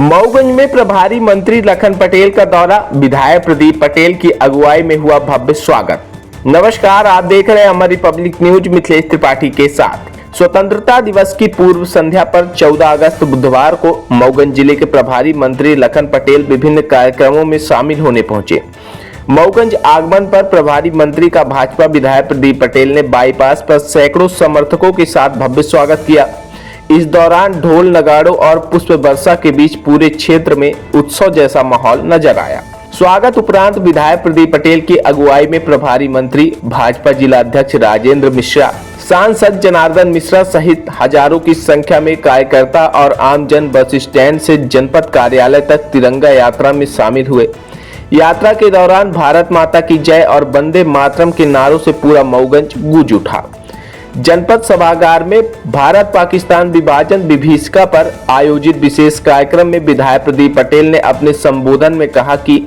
मऊगंज में प्रभारी मंत्री लखन पटेल का दौरा, विधायक प्रदीप पटेल की अगुवाई में हुआ भव्य स्वागत। नमस्कार, आप देख रहे हैं अमर रिपब्लिक न्यूज मिथिलेश त्रिपाठी के साथ। स्वतंत्रता दिवस की पूर्व संध्या पर 14 अगस्त बुधवार को मऊगंज जिले के प्रभारी मंत्री लखन पटेल विभिन्न कार्यक्रमों में शामिल होने पहुंचे। मऊगंज आगमन पर प्रभारी मंत्री का भाजपा विधायक प्रदीप पटेल ने बाईपास पर सैकड़ों समर्थकों के साथ भव्य स्वागत किया। इस दौरान ढोल नगाड़ों और पुष्प वर्षा के बीच पूरे क्षेत्र में उत्सव जैसा माहौल नजर आया। स्वागत उपरांत विधायक प्रदीप पटेल की अगुवाई में प्रभारी मंत्री, भाजपा जिला अध्यक्ष राजेंद्र मिश्रा, सांसद जनार्दन मिश्रा सहित हजारों की संख्या में कार्यकर्ता और आमजन बस स्टैंड से जनपद कार्यालय तक तिरंगा यात्रा में शामिल हुए। यात्रा के दौरान भारत माता की जय और वंदे मातरम के नारों से पूरा मऊगंज गूंज उठा। जनपद सभागार में भारत पाकिस्तान विभाजन विभीषिका पर आयोजित विशेष कार्यक्रम में विधायक प्रदीप पटेल ने अपने संबोधन में कहा कि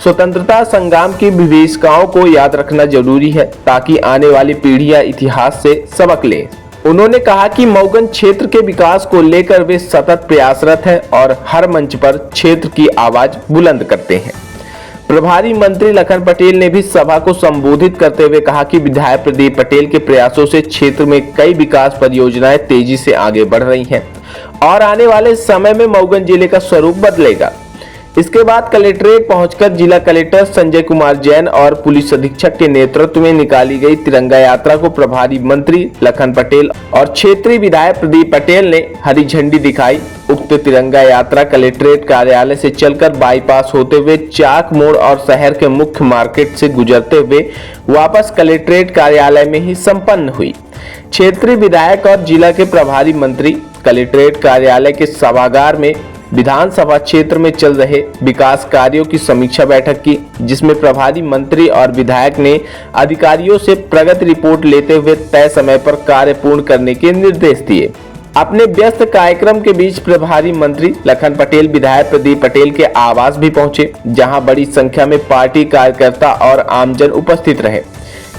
स्वतंत्रता संग्राम की विभीषिकाओं को याद रखना जरूरी है ताकि आने वाली पीढ़ियां इतिहास से सबक लें। उन्होंने कहा कि मऊगंज क्षेत्र के विकास को लेकर वे सतत प्रयासरत हैं और हर मंच पर क्षेत्र की आवाज बुलंद करते हैं। प्रभारी मंत्री लखन पटेल ने भी सभा को संबोधित करते हुए कहा कि विधायक प्रदीप पटेल के प्रयासों से क्षेत्र में कई विकास परियोजनाएं तेजी से आगे बढ़ रही हैं और आने वाले समय में मऊगंज जिले का स्वरूप बदलेगा। इसके बाद कलेक्ट्रेट पहुंचकर जिला कलेक्टर संजय कुमार जैन और पुलिस अधीक्षक के नेतृत्व में निकाली गई तिरंगा यात्रा को प्रभारी मंत्री लखन पटेल और क्षेत्रीय विधायक प्रदीप पटेल ने हरी झंडी दिखाई। उक्त तिरंगा यात्रा कलेक्ट्रेट कार्यालय से चलकर बाईपास होते हुए चाक मोड़ और शहर के मुख्य मार्केट से गुजरते हुए वापस कलेक्ट्रेट कार्यालय में ही संपन्न हुई। क्षेत्रीय विधायक और जिला के प्रभारी मंत्री कलेक्ट्रेट कार्यालय के सभागार में विधानसभा क्षेत्र में चल रहे विकास कार्यों की समीक्षा बैठक की, जिसमें प्रभारी मंत्री और विधायक ने अधिकारियों से प्रगति रिपोर्ट लेते हुए तय समय पर कार्य पूर्ण करने के निर्देश दिए। अपने व्यस्त कार्यक्रम के बीच प्रभारी मंत्री लखन पटेल विधायक प्रदीप पटेल के आवास भी पहुंचे, जहां बड़ी संख्या में पार्टी कार्यकर्ता और आमजन उपस्थित रहे।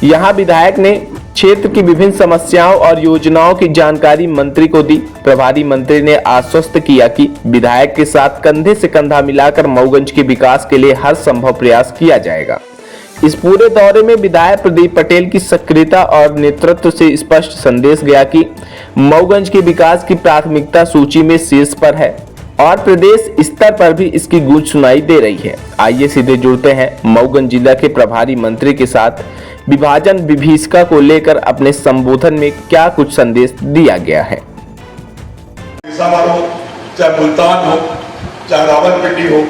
यहां विधायक ने क्षेत्र की विभिन्न समस्याओं और योजनाओं की जानकारी मंत्री को दी। प्रभारी मंत्री ने आश्वस्त किया कि विधायक के साथ कंधे से कंधा मिलाकर मऊगंज के विकास के लिए हर संभव प्रयास किया जाएगा। इस पूरे दौरे में विधायक प्रदीप पटेल की सक्रियता और नेतृत्व से स्पष्ट संदेश गया कि मऊगंज के विकास की प्राथमिकता सूची में शीर्ष पर है और प्रदेश स्तर पर भी इसकी गूंज सुनाई दे रही है। आइए सीधे जुड़ते हैं मऊगंज जिला के प्रभारी मंत्री के साथ विभाजन विभीषिका को लेकर अपने संबोधन में क्या कुछ संदेश दिया गया है। चाहे मुल्तान हो, चाहे रावलपिंडी हो,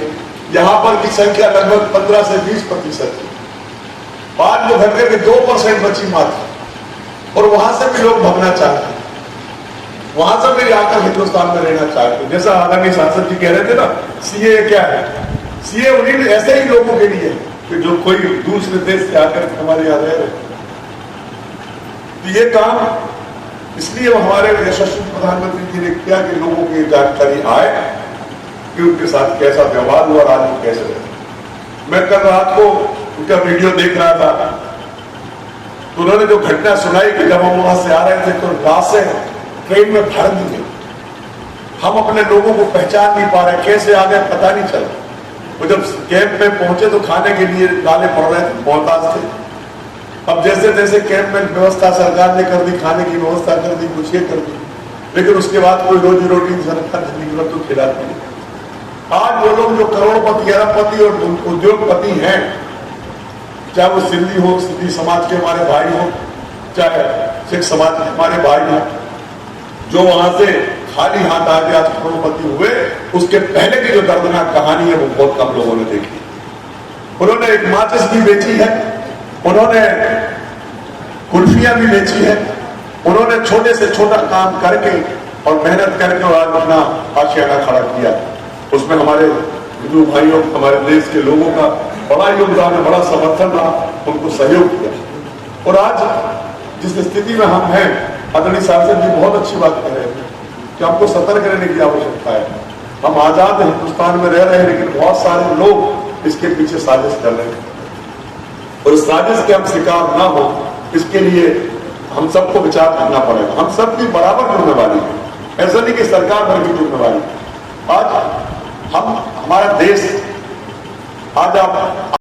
यहाँ पर की संख्या लगभग 15 से 20% है। बाद में घटकर के 2% बची मात्र, और वहां से भी लोग भगना चाहते हैं, वहां से भी आकर हिंदुस्तान में रहना चाहते हैं। जैसा आदरणीय सांसद जी कह रहे थे ना, सीए क्या है? सीए उन्हीं ऐसे ही लोगों के लिए कि जो कोई दूसरे देश से आकर हमारे यहाँ रह रहे। तो ये काम इसलिए हमारे यशस्वी प्रधानमंत्री जी ने किया कि लोगों की जानकारी आए कि उनके साथ कैसा व्यवहार हुआ, आज वो कैसे रहे। मैं कल रात को उनका वीडियो देख रहा था, तो उन्होंने जो घटना सुनाई कि जब हम वहां से आ रहे थे तो रात से ट्रेन में भर दिए, हम अपने लोगों को पहचान नहीं पा रहे, कैसे आ गए पता नहीं चला। वो जब कैंप में पहुंचे तो खाने के लिए डाले पड़ रहे थे, मोहताज थे। अब जैसे जैसे कैंप में व्यवस्था सरकार ने कर दी, खाने की व्यवस्था कर दी, कुछ ये कर दी, लेकिन उसके बाद कोई रोजी रोटी सरकार जिंदगी तो खिलाती नहीं। आज वो लोग जो करोड़पति, अरबपति और उद्योगपति हैं, चाहे वो सिंधी हो, सिंधी समाज के हमारे भाई हो, चाहे सिख समाज के हमारे भाई हो, जो वहां से खाली हाथ आ गया करोड़पति हुए, उसके पहले की जो दर्दनाक कहानी है वो बहुत कम लोगों ने देखी। उन्होंने एक माचिस भी बेची है, उन्होंने कुल्फियां भी बेची है, उन्होंने छोटे से छोटा काम करके और मेहनत करके और आज अपना आशियाना खड़ा किया। उसमें हमारे हिंदू भाइयों, हमारे देश के लोगों का बड़ा योगदान है, बड़ा समर्थन रहा, उनको सहयोग किया। और आज जिस स्थिति में हम हैं, आदरणीय सांसद जी बहुत अच्छी बात कर रहे हैं कि हमको सतर्क रहने की आवश्यकता है। हम आजाद हिंदुस्तान में रह रहे हैं, लेकिन बहुत सारे लोग इसके पीछे साजिश कर रहे हैं, और साजिश के हम शिकार ना हो, इसके लिए हम सबको विचार करना पड़ेगा। हम सबकी बराबर जिम्मेवारी है, ऐसा नहीं कि सरकार भर की जिम्मेवारी। आज हमारा देश आज आप